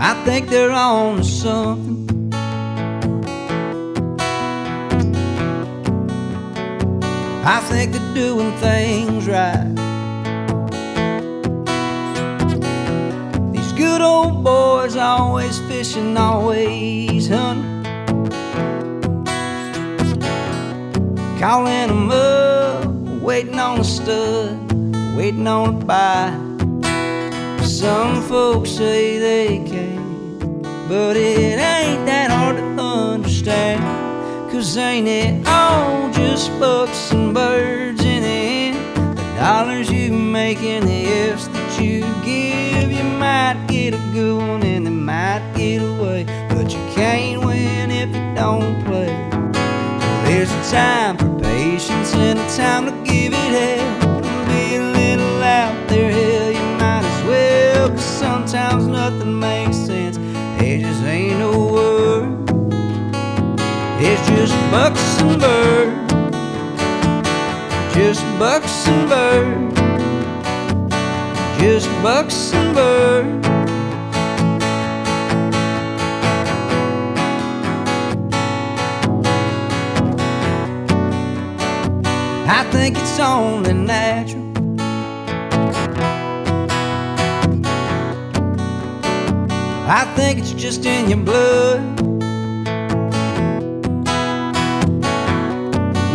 I think they're on to something. I think they're doing things right. These good old boys always fishing, always hunting, calling them up, waiting on a stud, waiting on a bite. Some folks say they can, but it ain't that hard to understand. 'Cause ain't it all just bucks and birds in the end? The dollars you make and the ifs that you give, you might get a good one and they might get away, but you can't win if you don't play. There's a time for patience and a time to give it hell. Be a little out there, hell, you might as well. 'Cause sometimes nothing makes sense, there just ain't no word. It's just bucks and birds, just bucks and birds, just bucks and birds. I think it's only natural. I think it's just in your blood.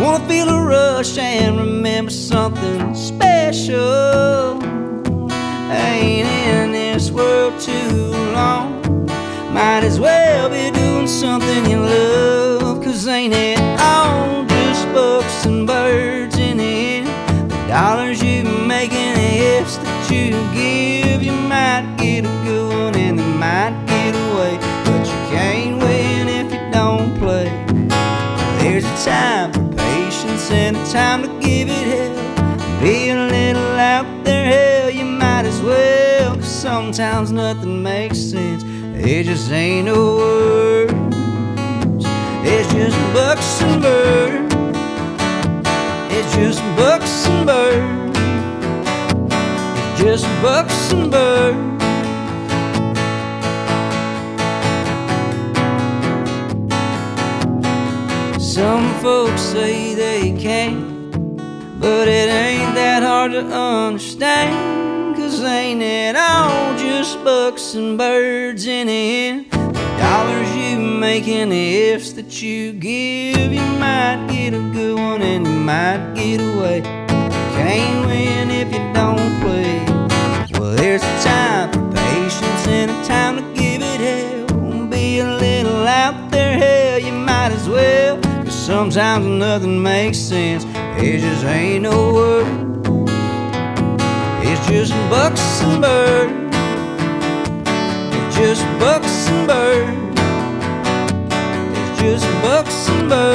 Wanna feel a rush and remember something special. Ain't in this world too long, might as well be doing something you love. 'Cause ain't it all just bucks and birds in the end? The dollars you make and the ifs that you give, you might get a good one and they might get away, but you can't win if you don't play. There's a time for patience and a time to give it hell. Be a little out there, hell, you might as well. 'Cause sometimes nothing makes sense, it just ain't no words. It's just bucks and birds, it's just bucks and birds, it's just bucks and birds. Some folks say they can't, but it ain't that hard to understand. 'Cause ain't it all just bucks and birds in the end? The dollars you make and the ifs that you give, you might get a good one and you might get away. Can't win if you don't play. Well, there's a time for patience and a time to give it hell. Be a little out there, hell, you might as well. 'Cause sometimes nothing makes sense, it just ain't no word. It's just bucks and birds, it's just bucks and birds, it's just bucks and birds.